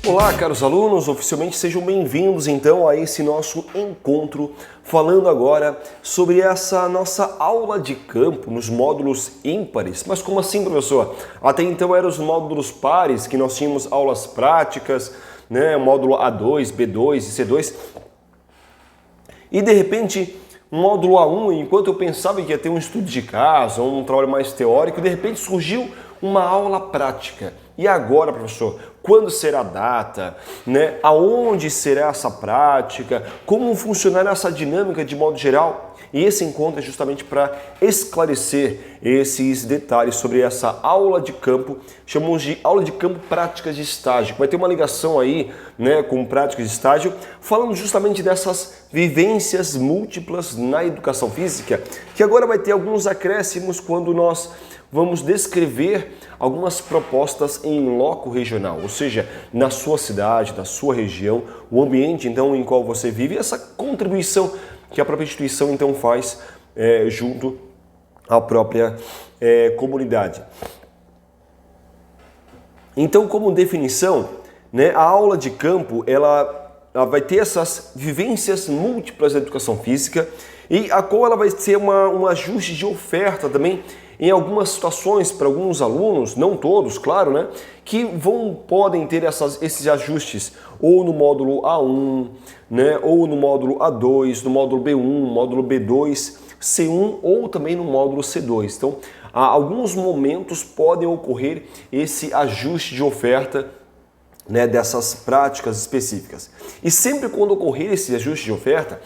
Olá, caros alunos, oficialmente sejam bem-vindos então a esse nosso encontro, falando agora sobre essa nossa aula de campo nos módulos ímpares. Mas como assim, professor? Até então eram os módulos pares, que nós tínhamos aulas práticas, né, módulo A2, B2 e C2. E de repente, módulo A1, enquanto eu pensava que ia ter um estudo de caso, um trabalho mais teórico, de repente surgiu uma aula prática. E agora, professor, quando será a data, né? Aonde será essa prática? Como funcionará essa dinâmica de modo geral? E esse encontro é justamente para esclarecer esses detalhes sobre essa aula de campo, chamamos de aula de campo práticas de estágio. Vai ter uma ligação aí, né, com práticas de estágio, falando justamente dessas vivências múltiplas na educação física, que agora vai ter alguns acréscimos quando nós vamos descrever algumas propostas em loco regional, ou seja, na sua cidade, na sua região, o ambiente então em qual você vive, essa contribuição que a própria instituição então faz junto à própria comunidade. Então, como definição, né, a aula de campo ela vai ter essas vivências múltiplas da educação física e a qual ela vai ser um ajuste de oferta também em algumas situações para alguns alunos, não todos, claro, né, que podem ter esses ajustes ou no módulo A1, né, ou no módulo A2, no módulo B1, módulo B2, C1 ou também no módulo C2. Então, alguns momentos podem ocorrer esse ajuste de oferta, né, dessas práticas específicas. E sempre quando ocorrer esse ajuste de oferta,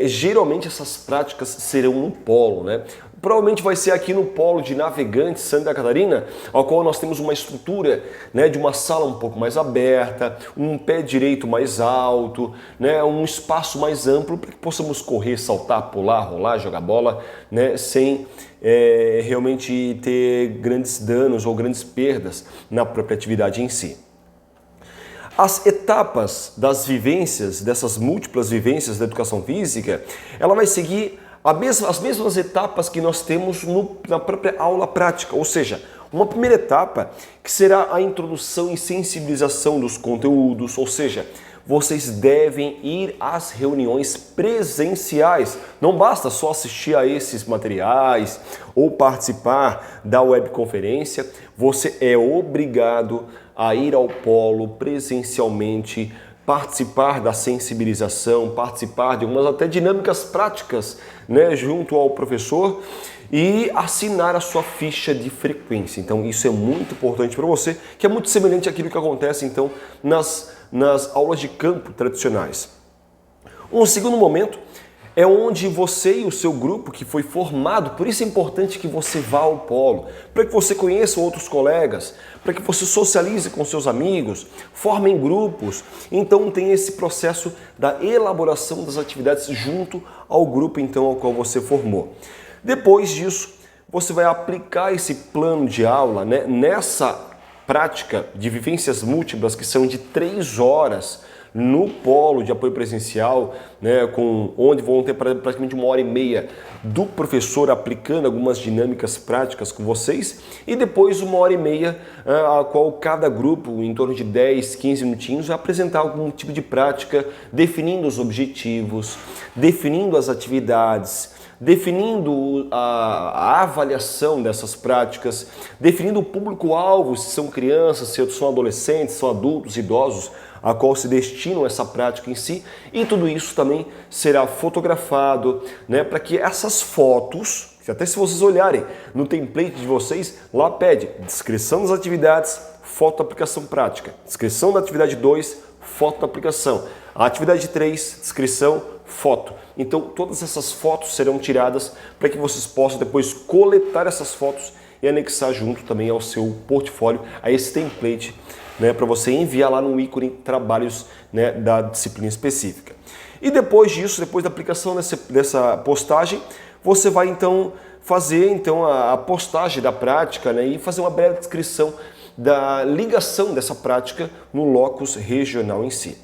geralmente essas práticas serão no polo, né? Provavelmente vai ser aqui no polo de Navegantes, Santa Catarina, ao qual nós temos uma estrutura, né, de uma sala um pouco mais aberta, um pé direito mais alto, né, um espaço mais amplo para que possamos correr, saltar, pular, rolar, jogar bola, né, sem realmente ter grandes danos ou grandes perdas na própria atividade em si. As etapas das vivências, dessas múltiplas vivências da educação física, ela vai seguir as mesmas etapas que nós temos na própria aula prática, ou seja, uma primeira etapa que será a introdução e sensibilização dos conteúdos, ou seja, vocês devem ir às reuniões presenciais. Não basta só assistir a esses materiais ou participar da webconferência, você é obrigado a ir ao polo presencialmente, participar da sensibilização, participar de algumas até dinâmicas práticas, né, junto ao professor e assinar a sua ficha de frequência. Então isso é muito importante para você, que é muito semelhante àquilo que acontece então nas aulas de campo tradicionais. Um segundo momento é onde você e o seu grupo que foi formado, por isso é importante que você vá ao polo, para que você conheça outros colegas, para que você socialize com seus amigos, formem grupos. Então tem esse processo da elaboração das atividades junto ao grupo então ao qual você formou. Depois disso, você vai aplicar esse plano de aula, né, nessa prática de vivências múltiplas que são de 3 horas, no polo de apoio presencial, né, onde vão ter praticamente 1h30 do professor aplicando algumas dinâmicas práticas com vocês e depois 1h30 a qual cada grupo, em torno de 10, 15 minutinhos, vai apresentar algum tipo de prática, definindo os objetivos, definindo as atividades, definindo a avaliação dessas práticas, definindo o público-alvo, se são crianças, se são adolescentes, se são adultos, idosos, a qual se destinam essa prática em si, e tudo isso também será fotografado, né, para que essas fotos, até se vocês olharem no template de vocês, lá pede descrição das atividades, foto da aplicação prática, descrição da atividade 2, foto da aplicação, a atividade 3, descrição, foto. Então todas essas fotos serão tiradas para que vocês possam depois coletar essas fotos e anexar junto também ao seu portfólio, a esse template, né, para você enviar lá no ícone trabalhos, né, da disciplina específica. E depois disso, depois da aplicação dessa postagem, você vai então fazer então a postagem da prática, né, e fazer uma breve descrição da ligação dessa prática no locus regional em si.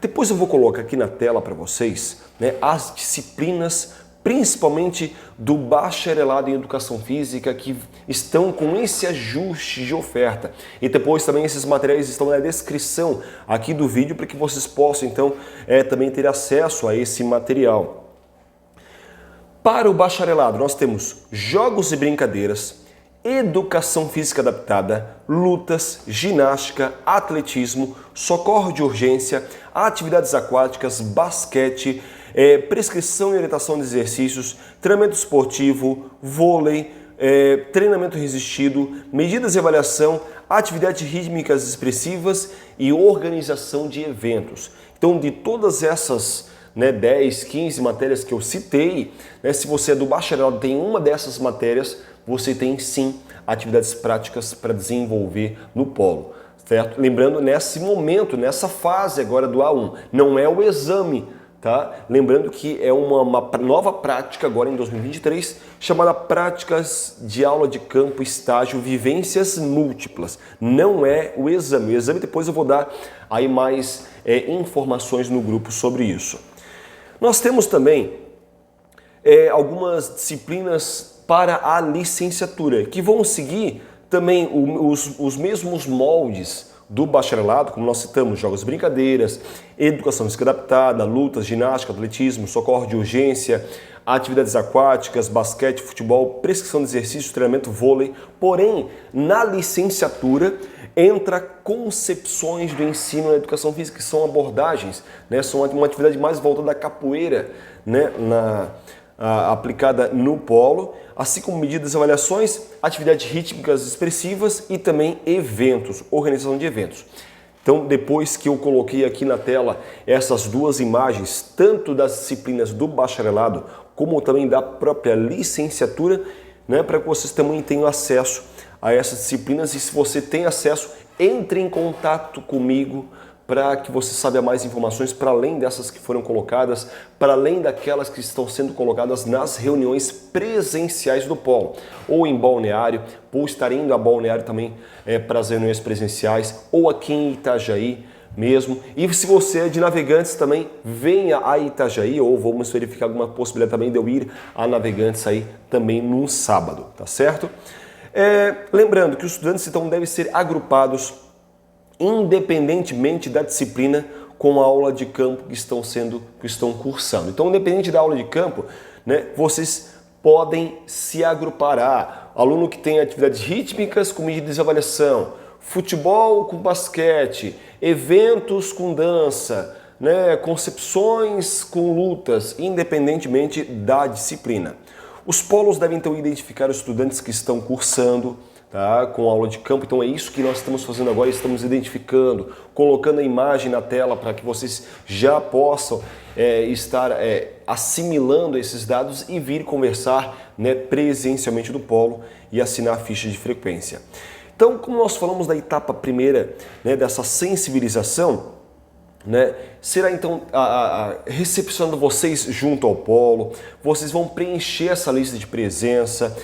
Depois eu vou colocar aqui na tela para vocês, né, as disciplinas principalmente do bacharelado em educação física, que estão com esse ajuste de oferta. E depois também esses materiais estão na descrição aqui do vídeo para que vocês possam então também ter acesso a esse material. Para o bacharelado nós temos jogos e brincadeiras, educação física adaptada, lutas, ginástica, atletismo, socorro de urgência, atividades aquáticas, basquete, prescrição e orientação de exercícios, treinamento esportivo, vôlei, treinamento resistido, medidas de avaliação, atividades rítmicas expressivas e organização de eventos. Então, de todas essas 10, 15 matérias que eu citei, se você é do bacharelado e tem uma dessas matérias, você tem sim atividades práticas para desenvolver no polo, certo? Lembrando, nesse momento, nessa fase agora do A1, não é o exame, tá? Lembrando que é uma nova prática agora em 2023, chamada Práticas de Aula de Campo, Estágio, Vivências Múltiplas. Não é o exame. O exame depois eu vou dar aí mais informações no grupo sobre isso. Nós temos também algumas disciplinas para a licenciatura, que vão seguir também os mesmos moldes do bacharelado, como nós citamos, jogos e brincadeiras, educação física adaptada, lutas, ginástica, atletismo, socorro de urgência, atividades aquáticas, basquete, futebol, prescrição de exercícios, treinamento, vôlei. Porém, na licenciatura entra concepções do ensino na educação física, que são abordagens, são uma atividade mais voltada à capoeira, aplicada no polo, assim como medidas e avaliações, atividades rítmicas expressivas e também eventos, organização de eventos. Então, depois que eu coloquei aqui na tela essas duas imagens, tanto das disciplinas do bacharelado, como também da própria licenciatura, para que vocês também tenham acesso a essas disciplinas. E se você tem acesso, entre em contato comigo para que você saiba mais informações, para além dessas que foram colocadas, para além daquelas que estão sendo colocadas nas reuniões presenciais do polo, ou em Balneário, ou estar indo a Balneário também para as reuniões presenciais, ou aqui em Itajaí mesmo. E se você é de Navegantes também, venha a Itajaí, ou vamos verificar alguma possibilidade também de eu ir a Navegantes aí também num sábado, tá certo? Lembrando que os estudantes então devem ser agrupados independentemente da disciplina com a aula de campo que estão cursando. Então, independente da aula de campo, vocês podem se agrupar. Aluno que tem atividades rítmicas com medidas de avaliação, futebol com basquete, eventos com dança, concepções com lutas, independentemente da disciplina. Os polos devem então identificar os estudantes que estão cursando, com aula de campo. Então é isso que nós estamos fazendo agora, estamos identificando, colocando a imagem na tela para que vocês já possam estar assimilando esses dados e vir conversar presencialmente do polo e assinar a ficha de frequência. Então, como nós falamos da etapa primeira dessa sensibilização, será então recepcionando vocês junto ao polo, vocês vão preencher essa lista de presença,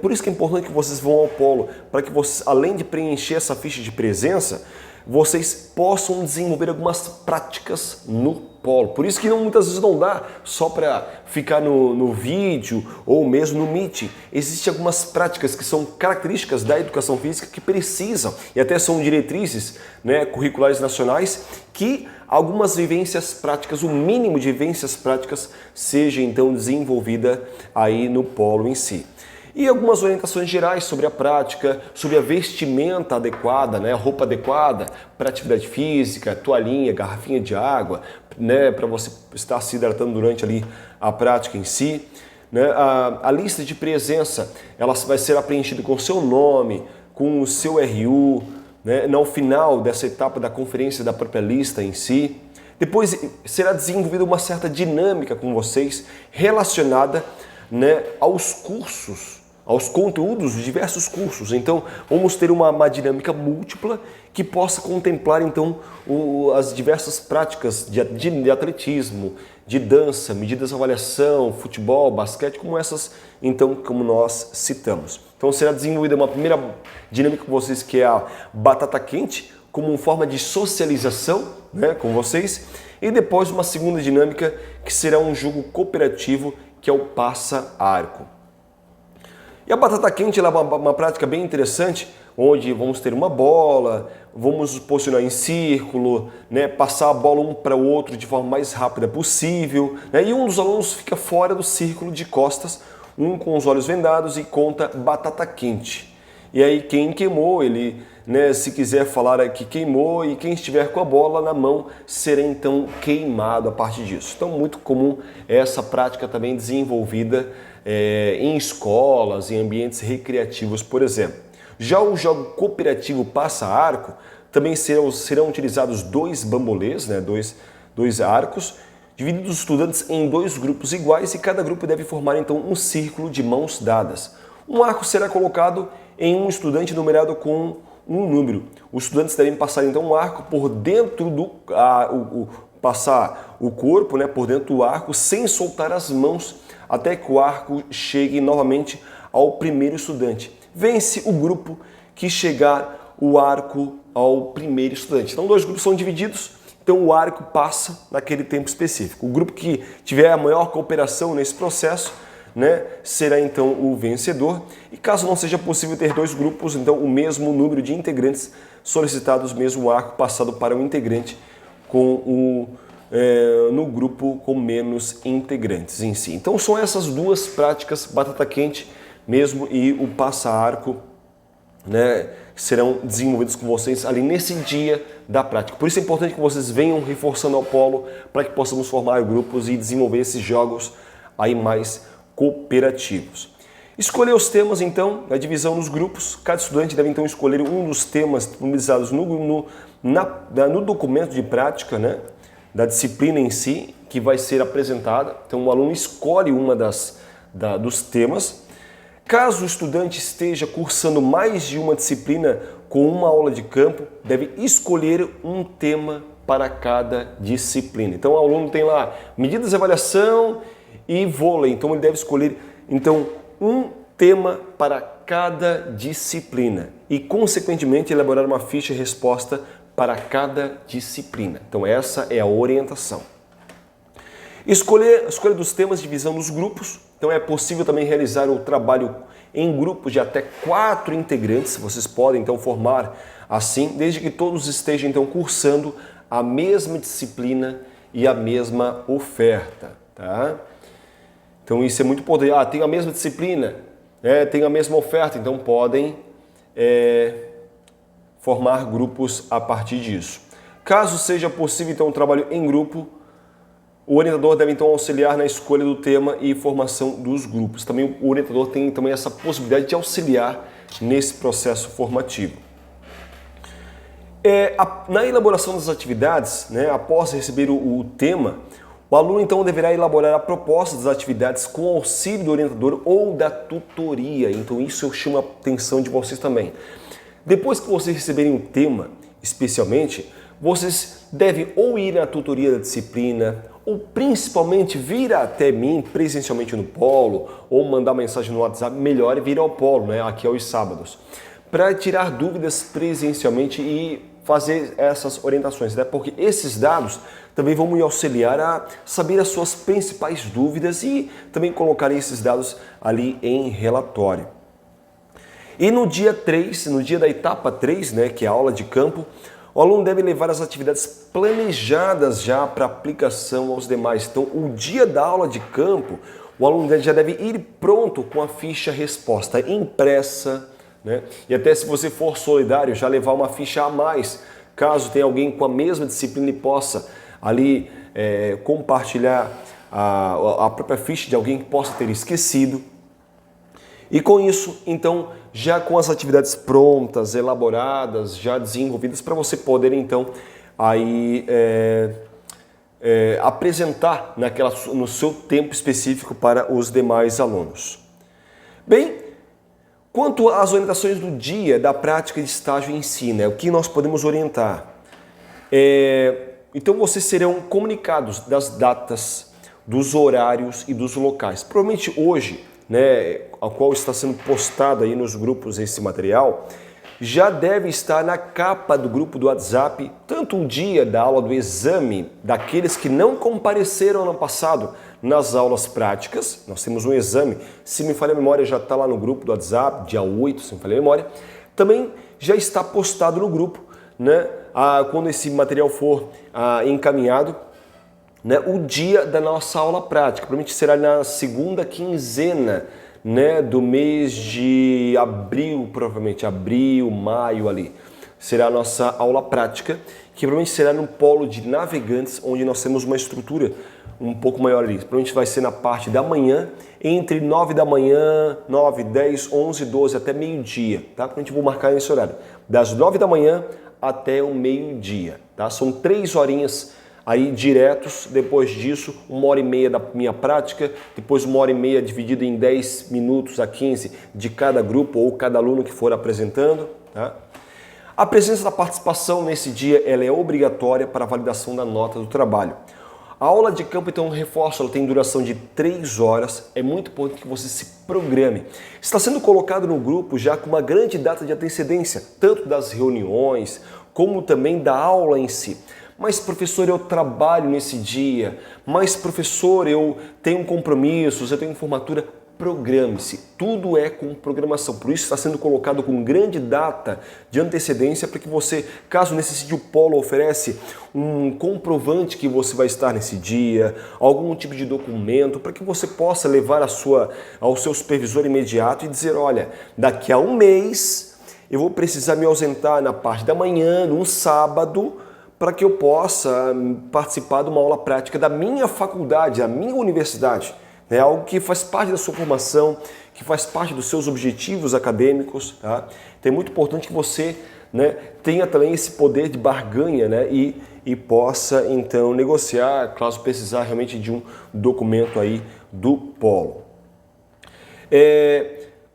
Por isso que é importante que vocês vão ao polo, para que vocês, além de preencher essa ficha de presença, vocês possam desenvolver algumas práticas no polo. Por isso que muitas vezes não dá só para ficar no vídeo ou mesmo no Meet. Existem algumas práticas que são características da educação física que precisam, e até são diretrizes curriculares nacionais, que algumas vivências práticas, o mínimo de vivências práticas, seja então desenvolvida aí no polo em si. E algumas orientações gerais sobre a prática, sobre a vestimenta adequada, a roupa adequada para atividade física, toalhinha, garrafinha de água, para você estar se hidratando durante ali a prática em si. A lista de presença, ela vai ser preenchida com o seu nome, com o seu RU, no final dessa etapa da conferência da própria lista em si. Depois será desenvolvida uma certa dinâmica com vocês relacionada aos cursos, aos conteúdos de diversos cursos. Então, vamos ter uma dinâmica múltipla que possa contemplar, então, as diversas práticas de atletismo, de dança, medidas de avaliação, futebol, basquete, como essas, então, como nós citamos. Então, será desenvolvida uma primeira dinâmica com vocês, que é a batata quente, como uma forma de socialização com vocês, e depois uma segunda dinâmica, que será um jogo cooperativo, que é o passa-arco. E a batata quente ela é uma prática bem interessante, onde vamos ter uma bola, vamos posicionar em círculo, né, passar a bola um para o outro de forma mais rápida possível, né, e um dos alunos fica fora do círculo de costas, um com os olhos vendados e conta batata quente. E aí quem queimou, ele, né, se quiser falar que queimou, e quem estiver com a bola na mão será então queimado a partir disso. Então muito comum essa prática também desenvolvida em escolas, em ambientes recreativos, por exemplo. Já o jogo cooperativo passa-arco, também serão utilizados 2 bambolês, né, dois arcos, divididos os estudantes em 2 grupos iguais, e cada grupo deve formar então um círculo de mãos dadas. Um arco será colocado em um estudante numerado com um número. Os estudantes devem passar então um arco por dentro do passar o corpo, né, por dentro do arco, sem soltar as mãos, até que o arco chegue novamente ao primeiro estudante. Vence o grupo que chegar o arco ao primeiro estudante. Então 2 grupos são divididos, então o arco passa naquele tempo específico. O grupo que tiver a maior cooperação nesse processo, né, será então o vencedor. E caso não seja possível ter 2 grupos, então o mesmo número de integrantes solicitados, mesmo arco passado para um integrante no grupo com menos integrantes em si. Então são essas 2 práticas, batata quente mesmo e o passa-arco, né, serão desenvolvidos com vocês ali nesse dia da prática. Por isso é importante que vocês venham reforçando ao polo para que possamos formar grupos e desenvolver esses jogos aí mais cooperativos. Escolher os temas, então, a divisão nos grupos. Cada estudante deve, então, escolher um dos temas disponibilizados no documento de prática, né, da disciplina em si, que vai ser apresentada. Então, o aluno escolhe uma dos temas. Caso o estudante esteja cursando mais de uma disciplina com uma aula de campo, deve escolher um tema para cada disciplina. Então, o aluno tem lá medidas de avaliação e vôlei. Então, ele deve escolher um tema para cada disciplina e, consequentemente, elaborar uma ficha resposta para cada disciplina. Então, essa é a orientação. Escolha dos temas, divisão nos grupos. Então, é possível também realizar o trabalho em grupos de até 4 integrantes. Vocês podem, então, formar assim, desde que todos estejam, então, cursando a mesma disciplina e a mesma oferta, tá? Então, isso é muito importante. Tem a mesma disciplina, tem a mesma oferta, então podem formar grupos a partir disso. Caso seja possível, então, um trabalho em grupo, o orientador deve, então, auxiliar na escolha do tema e formação dos grupos. Também o orientador tem também essa possibilidade de auxiliar nesse processo formativo. Na elaboração das atividades, né, após receber o tema, o aluno, então, deverá elaborar a proposta das atividades com auxílio do orientador ou da tutoria. Então, isso eu chamo a atenção de vocês também. Depois que vocês receberem o tema, especialmente, vocês devem ou ir na tutoria da disciplina, ou principalmente vir até mim presencialmente no polo, ou mandar mensagem no WhatsApp. Melhor é vir ao polo, né, aqui aos sábados, para tirar dúvidas presencialmente e fazer essas orientações, né? Porque esses dados também vão me auxiliar a saber as suas principais dúvidas e também colocar esses dados ali em relatório. E no dia 3, no dia da etapa 3, né, que é a aula de campo, o aluno deve levar as atividades planejadas já para aplicação aos demais. Então, o dia da aula de campo, o aluno já deve ir pronto com a ficha resposta impressa, né? E até se você for solidário, já levar uma ficha a mais, caso tenha alguém com a mesma disciplina e possa ali compartilhar a própria ficha de alguém que possa ter esquecido. E com isso, então, já com as atividades prontas, elaboradas, já desenvolvidas, para você poder, então, aí apresentar no seu tempo específico para os demais alunos. Bem, quanto às orientações do dia da prática de estágio em si, né, o que nós podemos orientar? Então, vocês serão comunicados das datas, dos horários e dos locais. Provavelmente hoje, né, a qual está sendo postado aí nos grupos esse material, já deve estar na capa do grupo do WhatsApp, tanto o dia da aula do exame daqueles que não compareceram ano passado nas aulas práticas. Nós temos um exame, se me falha a memória, já está lá no grupo do WhatsApp, dia 8, se me falha a memória. Também já está postado no grupo, né? Quando esse material for encaminhado, né? O dia da nossa aula prática, provavelmente será na segunda quinzena, né? Do mês de abril, provavelmente abril, maio ali. Será a nossa aula prática, que provavelmente será no polo de Navegantes, onde nós temos uma estrutura um pouco maior ali. Provavelmente vai ser na parte da manhã, entre 9 da manhã, 9, 10, 11, 12, até meio-dia, tá? A gente vai marcar nesse horário, das 9 da manhã até o meio-dia, tá? São 3 horinhas aí diretos, depois disso 1h30 da minha prática, depois 1h30 dividida em 10 minutos a 15 de cada grupo ou cada aluno que for apresentando, tá? A presença da participação nesse dia ela é obrigatória para a validação da nota do trabalho. A aula de campo, então, reforço, ela tem duração de 3 horas, é muito importante que você se programe. Está sendo colocado no grupo já com uma grande data de antecedência, tanto das reuniões, como também da aula em si. Mas, professor, eu trabalho nesse dia, mas, professor, eu tenho compromissos, eu tenho formatura. Programe-se, tudo é com programação, por isso está sendo colocado com grande data de antecedência para que você, caso necessite, o polo oferece um comprovante que você vai estar nesse dia, algum tipo de documento, para que você possa levar ao seu supervisor imediato e dizer, olha, daqui a um mês eu vou precisar me ausentar na parte da manhã, num sábado, para que eu possa participar de uma aula prática da minha faculdade, da minha universidade. É algo que faz parte da sua formação, que faz parte dos seus objetivos acadêmicos. Tá? Então é muito importante que você, né, tenha também esse poder de barganha, né, e possa então negociar, caso precisar realmente de um documento aí do polo.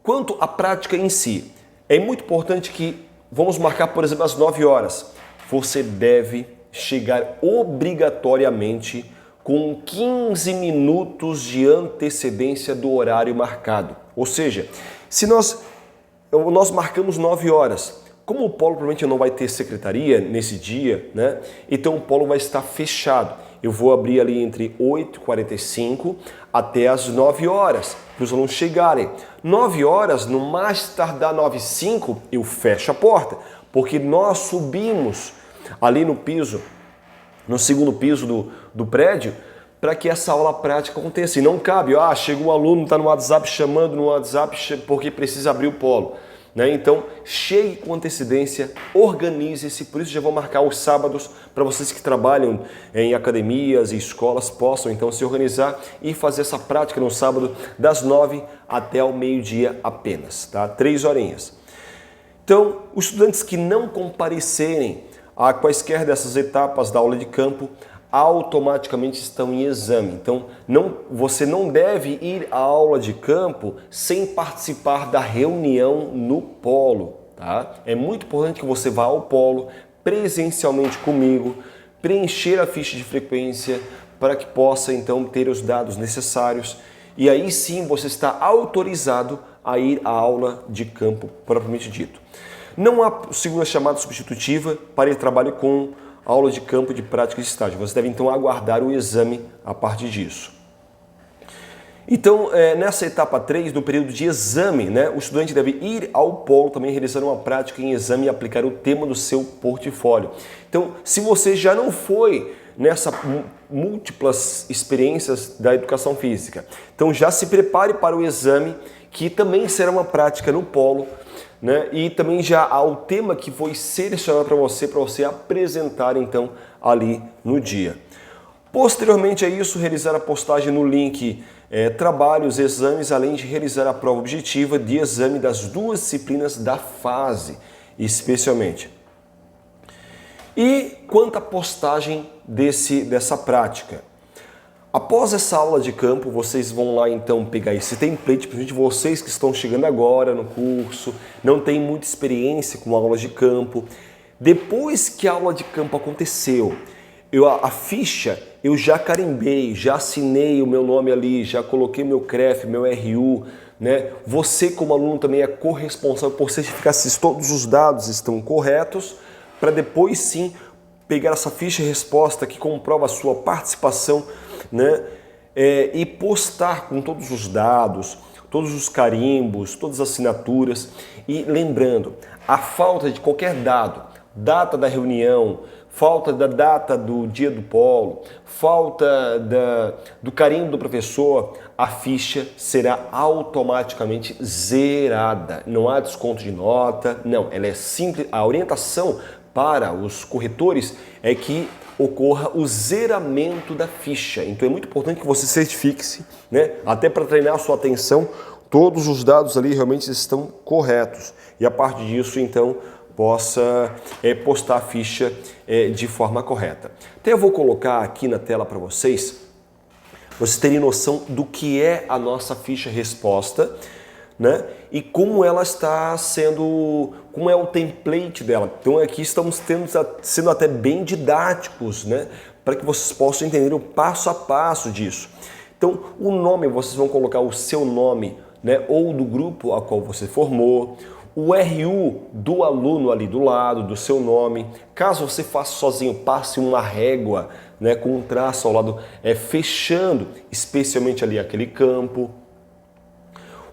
Quanto à prática em si, é muito importante que, vamos marcar, por exemplo, às 9 horas. Você deve chegar obrigatoriamente com 15 minutos de antecedência do horário marcado. Ou seja, se nós marcamos 9 horas, como o polo provavelmente não vai ter secretaria nesse dia, né? Então o polo vai estar fechado. Eu vou abrir ali entre 8h45 até as 9 horas, para os alunos chegarem. 9 horas, no mais tardar 9h05, eu fecho a porta, porque nós subimos ali no piso, no segundo piso do prédio, para que essa aula prática aconteça. E não cabe, chega um aluno, está no WhatsApp chamando no WhatsApp porque precisa abrir o polo. Né? Então, chegue com antecedência, organize-se, por isso já vou marcar os sábados para vocês que trabalham em academias e escolas possam então se organizar e fazer essa prática no sábado das 9 até o meio-dia apenas, tá? 3 horinhas. Então, os estudantes que não comparecerem a quaisquer dessas etapas da aula de campo automaticamente estão em exame. Então, você não deve ir à aula de campo sem participar da reunião no polo. Tá? É muito importante que você vá ao polo presencialmente comigo, preencher a ficha de frequência para que possa então ter os dados necessários e aí sim você está autorizado a ir à aula de campo propriamente dito. Não há segunda chamada substitutiva para ir trabalho com aula de campo de prática de estágio. Você deve então aguardar o exame a partir disso. Então, nessa etapa 3, no período de exame, né, o estudante deve ir ao polo também realizar uma prática em exame e aplicar o tema do seu portfólio. Então, se você já não foi nessas múltiplas experiências da educação física, então já se prepare para o exame, que também será uma prática no polo, né? E também já há o tema que foi selecionado para você apresentar então ali no dia. Posteriormente a isso, realizar a postagem no link trabalhos, exames, além de realizar a prova objetiva de exame das 2 disciplinas da fase, especialmente. E quanto à postagem dessa prática? Após essa aula de campo, vocês vão lá então pegar esse template, principalmente vocês que estão chegando agora no curso, não tem muita experiência com aulas de campo. Depois que a aula de campo aconteceu, a ficha eu já carimbei, já assinei o meu nome ali, já coloquei meu CREF, meu RU, né? Você como aluno também é corresponsável por certificar se todos os dados estão corretos, para depois sim pegar essa ficha de resposta que comprova a sua participação, né? e postar com todos os dados, todos os carimbos, todas as assinaturas. E lembrando, a falta de qualquer dado, data da reunião, falta da data do dia do polo, falta do carimbo do professor, a ficha será automaticamente zerada. Não há desconto de nota, não, ela é simples. A orientação para os corretores é que ocorra o zeramento da ficha. Então é muito importante que você certifique-se, né? Até para treinar a sua atenção, todos os dados ali realmente estão corretos. E a partir disso, então, possa postar a ficha de forma correta. Então eu vou colocar aqui na tela para vocês terem noção do que é a nossa ficha resposta, né? E como ela está sendo, como é o template dela. Então aqui estamos sendo até bem didáticos, né? Para que vocês possam entender o passo a passo disso. Então o nome, vocês vão colocar o seu nome, né? Ou do grupo a qual você formou, o RU do aluno ali do lado, do seu nome. Caso você faça sozinho, passe uma régua, né, com um traço ao lado, fechando especialmente ali aquele campo.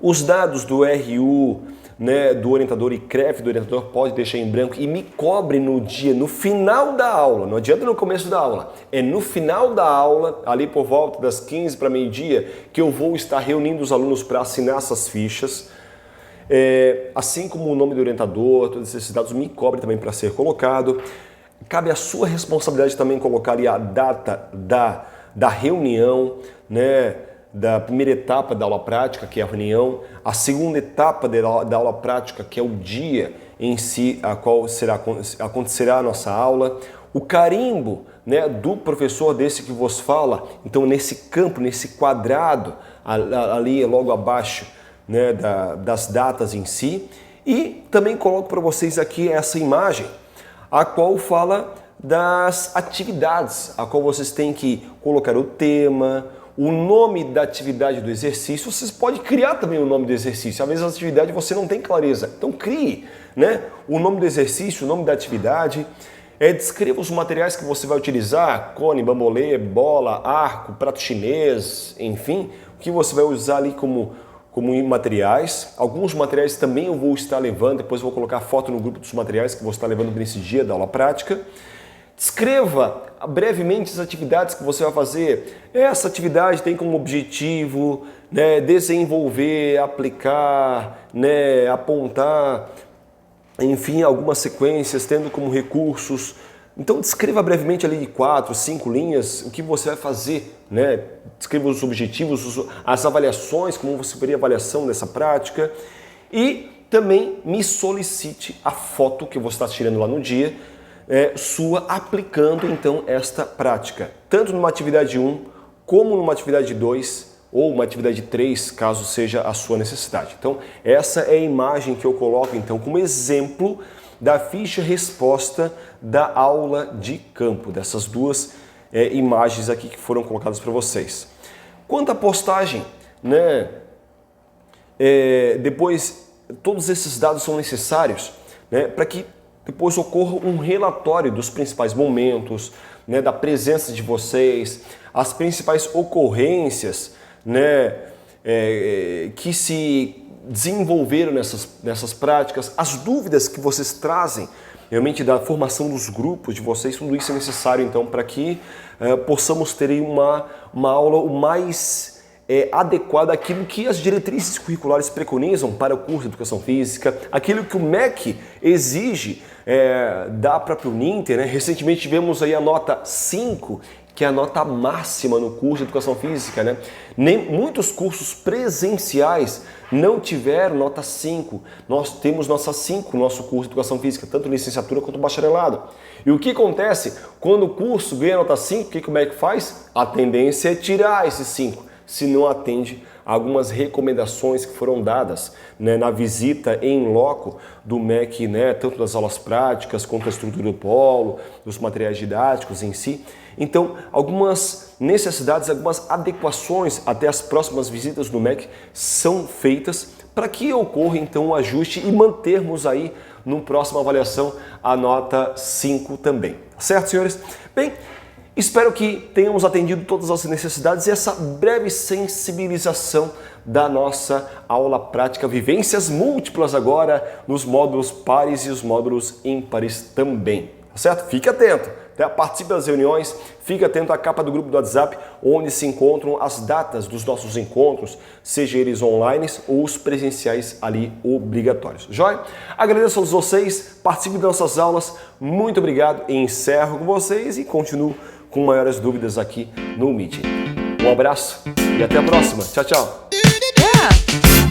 Os dados do RU, né, do orientador e CREF do orientador pode deixar em branco e me cobre no dia, no final da aula. Não adianta no começo da aula, é no final da aula, ali por volta das 15 para meio-dia, que eu vou estar reunindo os alunos para assinar essas fichas. Assim como o nome do orientador, todos esses dados me cobrem também para ser colocado. Cabe a sua responsabilidade também colocar ali a data da reunião, né? Da primeira etapa da aula prática, que é a reunião, a segunda etapa da aula prática, que é o dia em si, a qual acontecerá a nossa aula, o carimbo, né, do professor desse que vos fala. Então nesse campo, nesse quadrado, ali logo abaixo, né, das datas em si. E também coloco para vocês aqui essa imagem, a qual fala das atividades, a qual vocês têm que colocar o tema, o nome da atividade do exercício. Vocês podem criar também o nome do exercício. Às vezes a atividade você não tem clareza, então crie, né, o nome do exercício, o nome da atividade. Descreva os materiais que você vai utilizar: cone, bambolê, bola, arco, prato chinês, enfim, o que você vai usar ali como materiais. Alguns materiais também eu vou estar levando, depois eu vou colocar foto no grupo dos materiais que eu vou estar levando nesse dia da aula prática. Descreva brevemente as atividades que você vai fazer. Essa atividade tem como objetivo, né, desenvolver, aplicar, né, apontar, enfim, algumas sequências, tendo como recursos. Então descreva brevemente ali de 4, 5 linhas o que você vai fazer, né? Descreva os objetivos, as avaliações, como você faria a avaliação dessa prática. E também me solicite a foto que você está tirando lá no dia, sua aplicando então esta prática, tanto numa atividade 1, como numa atividade 2, ou uma atividade 3, caso seja a sua necessidade. Então essa é a imagem que eu coloco então como exemplo da ficha resposta da aula de campo, dessas duas imagens aqui que foram colocadas para vocês. Quanto à postagem, né, depois todos esses dados são necessários, né, para que depois ocorra um relatório dos principais momentos, né, da presença de vocês, as principais ocorrências, né, que se desenvolveram nessas práticas, as dúvidas que vocês trazem, realmente da formação dos grupos de vocês. Tudo isso é necessário então para que possamos ter uma aula o mais adequada àquilo que as diretrizes curriculares preconizam para o curso de Educação Física, aquilo que o MEC exige da própria Uninter, né? Recentemente tivemos aí a nota 5, que é a nota máxima no curso de Educação Física, né? Muitos cursos presenciais não tiveram nota 5. Nós temos nota 5 no nosso curso de Educação Física, tanto licenciatura quanto bacharelado. E o que acontece? Quando o curso ganha nota 5, o que o MEC faz? A tendência é tirar esse 5, se não atende a algumas recomendações que foram dadas, né, na visita em loco do MEC, né, tanto das aulas práticas quanto da estrutura do polo, dos materiais didáticos em si. Então, algumas necessidades, algumas adequações até as próximas visitas do MEC são feitas para que ocorra então um ajuste e mantermos aí no próxima avaliação a nota 5 também. Certo, senhores? Bem, Espero que tenhamos atendido todas as necessidades e essa breve sensibilização da nossa aula prática Vivências Múltiplas agora nos módulos pares e os módulos ímpares também, tá certo? Fique atento, tá? Participe das reuniões, fique atento à capa do grupo do WhatsApp, onde se encontram as datas dos nossos encontros, seja eles online ou os presenciais ali obrigatórios. Joia? Agradeço a todos vocês, participe das nossas aulas, muito obrigado e encerro com vocês e continuo com maiores dúvidas aqui no Meeting. Um abraço e até a próxima. Tchau, tchau. Yeah.